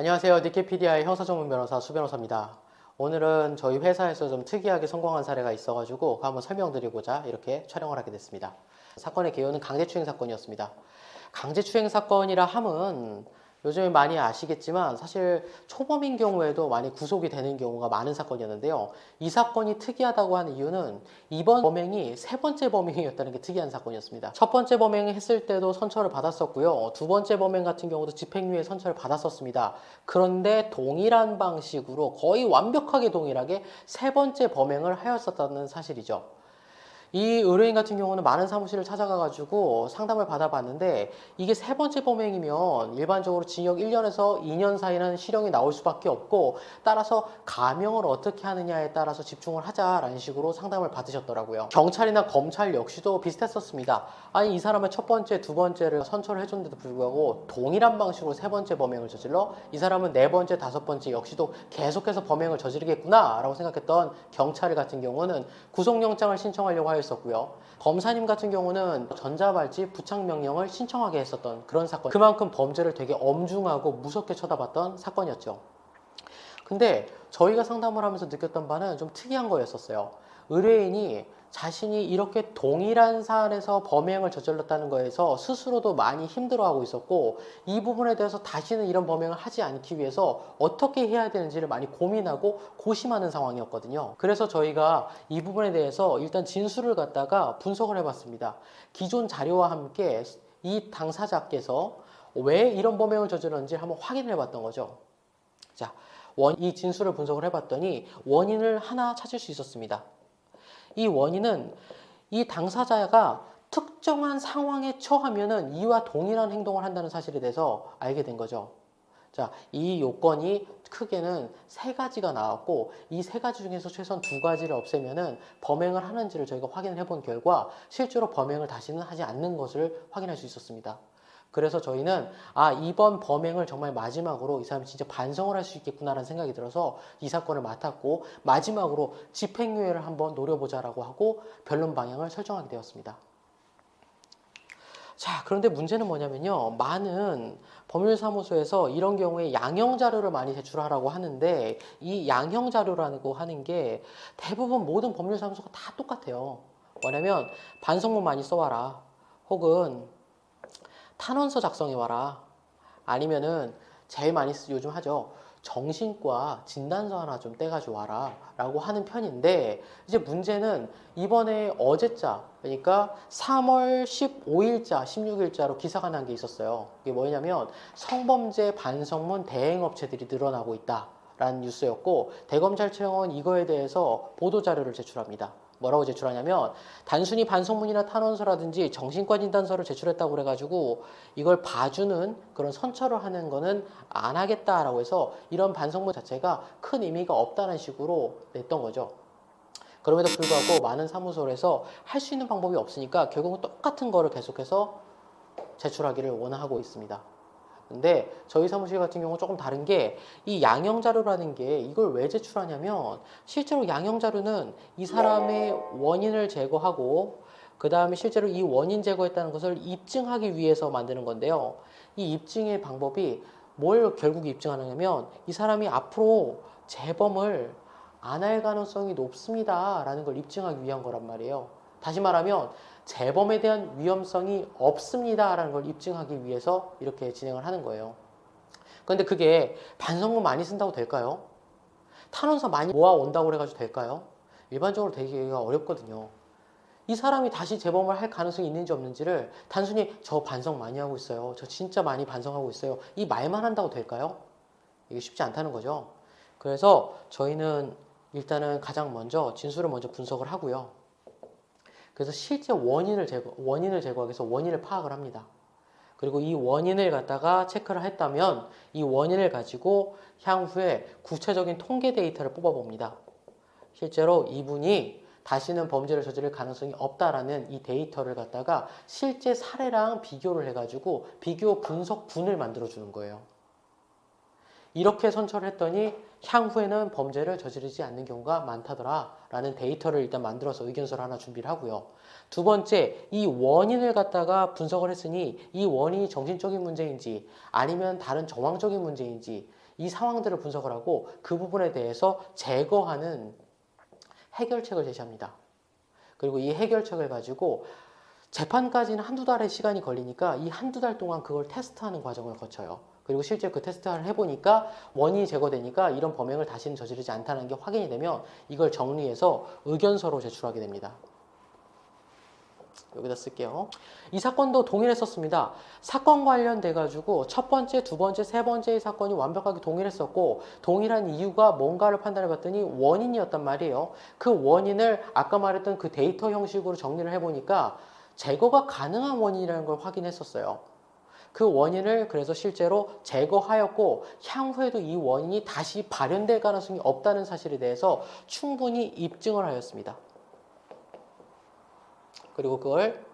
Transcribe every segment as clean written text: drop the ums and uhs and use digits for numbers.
안녕하세요. 니케피디아의 형사전문 변호사 수 변호사입니다. 오늘은 저희 회사에서 좀 특이하게 성공한 사례가 있어가지고 한번 설명드리고자 이렇게 촬영을 하게 됐습니다. 사건의 개요는 강제추행 사건이었습니다. 강제추행 사건이라 함은 요즘에 많이 아시겠지만 사실 초범인 경우에도 많이 구속이 되는 경우가 많은 사건이었는데요. 이 사건이 특이하다고 하는 이유는 이번 범행이 세 번째 범행이었다는 게 특이한 사건이었습니다. 첫 번째 범행 했을 때도 선처를 받았었고요. 두 번째 범행 같은 경우도 집행유예 선처를 받았었습니다. 그런데 동일한 방식으로 거의 완벽하게 동일하게 세 번째 범행을 하였었다는 사실이죠. 이 의뢰인 같은 경우는 많은 사무실을 찾아가가지고 상담을 받아봤는데 이게 세 번째 범행이면 일반적으로 징역 1년에서 2년 사이는 실형이 나올 수밖에 없고 따라서 감형을 어떻게 하느냐에 따라서 집중을 하자라는 식으로 상담을 받으셨더라고요. 경찰이나 검찰 역시도 비슷했었습니다. 아니 이 사람은 첫 번째, 두 번째를 선처를 해줬는데도 불구하고 동일한 방식으로 세 번째 범행을 저질러 이 사람은 네 번째, 다섯 번째 역시도 계속해서 범행을 저지르겠구나 라고 생각했던 경찰 같은 경우는 구속영장을 신청하려고 하였었고요. 검사님 같은 경우는 전자발찌 부착명령을 신청하게 했었던 그런 사건. 그만큼 범죄를 되게 엄중하고 무섭게 쳐다봤던 사건이었죠. 근데 저희가 상담을 하면서 느꼈던 바는 좀 특이한 거였었어요. 의뢰인이 자신이 이렇게 동일한 사안에서 범행을 저질렀다는 거에서 스스로도 많이 힘들어하고 있었고 이 부분에 대해서 다시는 이런 범행을 하지 않기 위해서 어떻게 해야 되는지를 많이 고민하고 고심하는 상황이었거든요. 그래서 저희가 이 부분에 대해서 일단 진술을 갖다가 분석을 해봤습니다. 기존 자료와 함께 이 당사자께서 왜 이런 범행을 저질렀는지 한번 확인을 해봤던 거죠. 자, 이 진술을 분석을 해봤더니 원인을 하나 찾을 수 있었습니다. 이 원인은 이 당사자가 특정한 상황에 처하면은 이와 동일한 행동을 한다는 사실에 대해서 알게 된 거죠. 자, 이 요건이 크게는 세 가지가 나왔고 이 세 가지 중에서 최소한 두 가지를 없애면은 범행을 하는지를 저희가 확인을 해본 결과 실제로 범행을 다시는 하지 않는 것을 확인할 수 있었습니다. 그래서 저희는 이번 범행을 정말 마지막으로 이 사람이 진짜 반성을 할 수 있겠구나라는 생각이 들어서 이 사건을 맡았고 마지막으로 집행유예를 한번 노려보자라고 하고 변론 방향을 설정하게 되었습니다. 자, 그런데 문제는 뭐냐면요. 많은 법률사무소에서 이런 경우에 양형자료를 많이 제출하라고 하는데 이 양형자료라고 하는 게 대부분 모든 법률사무소가 다 똑같아요. 뭐냐면 반성문 많이 써와라. 혹은 탄원서 작성해와라. 아니면은 제일 많이 요즘 하죠. 정신과 진단서 하나 좀 떼가지고 와라 라고 하는 편인데 이제 문제는 이번에 어제자 그러니까 3월 15일자 16일자로 기사가 난 게 있었어요. 이게 뭐냐면 성범죄 반성문 대행업체들이 늘어나고 있다 라는 뉴스였고 대검찰청은 이거에 대해서 보도자료를 제출합니다. 뭐라고 제출하냐면 단순히 반성문이나 탄원서라든지 정신과 진단서를 제출했다고 그래가지고 이걸 봐주는 그런 선처를 하는 거는 안 하겠다라고 해서 이런 반성문 자체가 큰 의미가 없다는 식으로 냈던 거죠. 그럼에도 불구하고 많은 사무소에서 할 수 있는 방법이 없으니까 결국은 똑같은 거를 계속해서 제출하기를 원하고 있습니다. 근데 저희 사무실 같은 경우는 조금 다른 게 이 양형자료라는 게 이걸 왜 제출하냐면 실제로 양형자료는 이 사람의 원인을 제거하고 그 다음에 실제로 이 원인 제거했다는 것을 입증하기 위해서 만드는 건데요. 이 입증의 방법이 뭘 결국 입증하느냐면 이 사람이 앞으로 재범을 안 할 가능성이 높습니다 라는 걸 입증하기 위한 거란 말이에요. 다시 말하면 재범에 대한 위험성이 없습니다라는 걸 입증하기 위해서 이렇게 진행을 하는 거예요. 그런데 그게 반성문 많이 쓴다고 될까요? 탄원서 많이 모아온다고 그래가지고 될까요? 일반적으로 되기가 어렵거든요. 이 사람이 다시 재범을 할 가능성이 있는지 없는지를 단순히 저 반성 많이 하고 있어요. 저 진짜 많이 반성하고 있어요. 이 말만 한다고 될까요? 이게 쉽지 않다는 거죠. 그래서 저희는 일단은 가장 먼저 진술을 먼저 분석을 하고요. 그래서 실제 원인을 제거하기 위해서 원인을 파악을 합니다. 그리고 이 원인을 갖다가 체크를 했다면 이 원인을 가지고 향후에 구체적인 통계 데이터를 뽑아봅니다. 실제로 이분이 다시는 범죄를 저지를 가능성이 없다라는 이 데이터를 갖다가 실제 사례랑 비교를 해가지고 비교 분석분을 만들어주는 거예요. 이렇게 선처를 했더니 향후에는 범죄를 저지르지 않는 경우가 많다더라 라는 데이터를 일단 만들어서 의견서를 하나 준비를 하고요. 두 번째, 이 원인을 갖다가 분석을 했으니 이 원인이 정신적인 문제인지 아니면 다른 정황적인 문제인지 이 상황들을 분석을 하고 그 부분에 대해서 제거하는 해결책을 제시합니다. 그리고 이 해결책을 가지고 재판까지는 한두 달의 시간이 걸리니까 이 한두 달 동안 그걸 테스트하는 과정을 거쳐요. 그리고 실제 그 테스트를 해보니까 원인이 제거되니까 이런 범행을 다시는 저지르지 않다는 게 확인이 되면 이걸 정리해서 의견서로 제출하게 됩니다. 여기다 쓸게요. 이 사건도 동일했었습니다. 사건 관련돼 가지고 첫 번째, 두 번째, 세 번째의 사건이 완벽하게 동일했었고 동일한 이유가 뭔가를 판단해 봤더니 원인이었단 말이에요. 그 원인을 아까 말했던 그 데이터 형식으로 정리를 해보니까 제거가 가능한 원인이라는 걸 확인했었어요. 그 원인을 그래서 실제로 제거하였고 향후에도 이 원인이 다시 발현될 가능성이 없다는 사실에 대해서 충분히 입증을 하였습니다. 그리고 그걸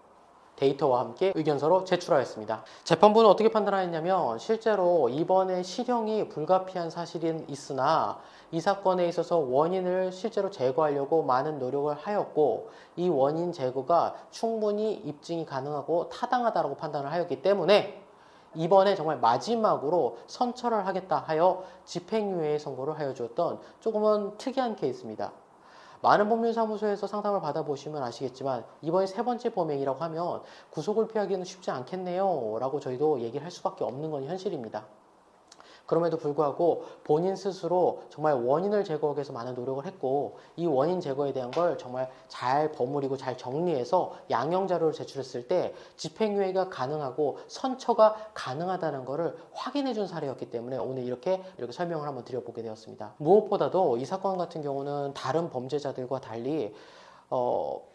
데이터와 함께 의견서로 제출하였습니다. 재판부는 어떻게 판단하였냐면 실제로 이번에 실형이 불가피한 사실은 있으나 이 사건에 있어서 원인을 실제로 제거하려고 많은 노력을 하였고 이 원인 제거가 충분히 입증이 가능하고 타당하다고 판단을 하였기 때문에 이번에 정말 마지막으로 선처를 하겠다 하여 집행유예 선고를 하여 주었던 조금은 특이한 케이스입니다. 많은 법률사무소에서 상담을 받아보시면 아시겠지만 이번에 세 번째 범행이라고 하면 구속을 피하기는 쉽지 않겠네요 라고 저희도 얘기를 할 수밖에 없는 건 현실입니다. 그럼에도 불구하고 본인 스스로 정말 원인을 제거하기 위해서 많은 노력을 했고 이 원인 제거에 대한 걸 정말 잘 버무리고 잘 정리해서 양형 자료를 제출했을 때 집행유예가 가능하고 선처가 가능하다는 것을 확인해 준 사례였기 때문에 오늘 이렇게 설명을 한번 드려보게 되었습니다. 무엇보다도 이 사건 같은 경우는 다른 범죄자들과 달리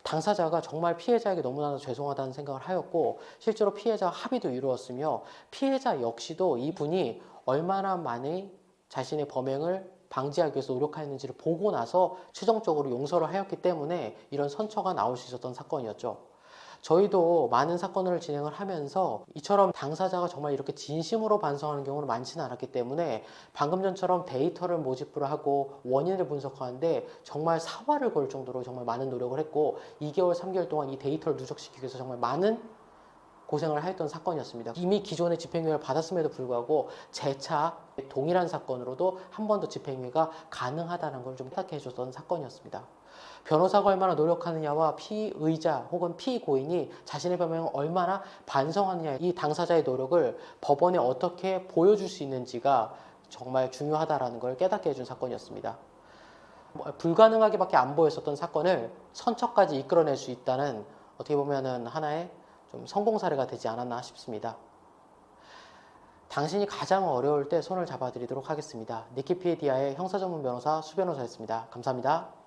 당사자가 정말 피해자에게 너무나도 죄송하다는 생각을 하였고 실제로 피해자와 합의도 이루었으며 피해자 역시도 이분이 얼마나 많이 자신의 범행을 방지하기 위해서 노력하였는지를 보고 나서 최종적으로 용서를 하였기 때문에 이런 선처가 나올 수 있었던 사건이었죠. 저희도 많은 사건을 진행을 하면서 이처럼 당사자가 정말 이렇게 진심으로 반성하는 경우는 많지는 않았기 때문에 방금 전처럼 데이터를 모집을 하고 원인을 분석하는데 정말 사활을 걸 정도로 정말 많은 노력을 했고 2개월, 3개월 동안 이 데이터를 누적시키기 위해서 정말 많은 고생을 하였던 사건이었습니다. 이미 기존의 집행유예를 받았음에도 불구하고 재차 동일한 사건으로도 한 번 더 집행유예가 가능하다는 걸 좀 부탁해 줬던 사건이었습니다. 변호사가 얼마나 노력하느냐와 피의자 혹은 피고인이 자신의 범행을 얼마나 반성하느냐 이 당사자의 노력을 법원에 어떻게 보여줄 수 있는지가 정말 중요하다는 걸 깨닫게 해준 사건이었습니다. 불가능하게밖에 안 보였었던 사건을 선처까지 이끌어낼 수 있다는 어떻게 보면은 하나의 좀 성공 사례가 되지 않았나 싶습니다. 당신이 가장 어려울 때 손을 잡아드리도록 하겠습니다. 니키피디아의 형사전문 변호사 수변호사였습니다. 감사합니다.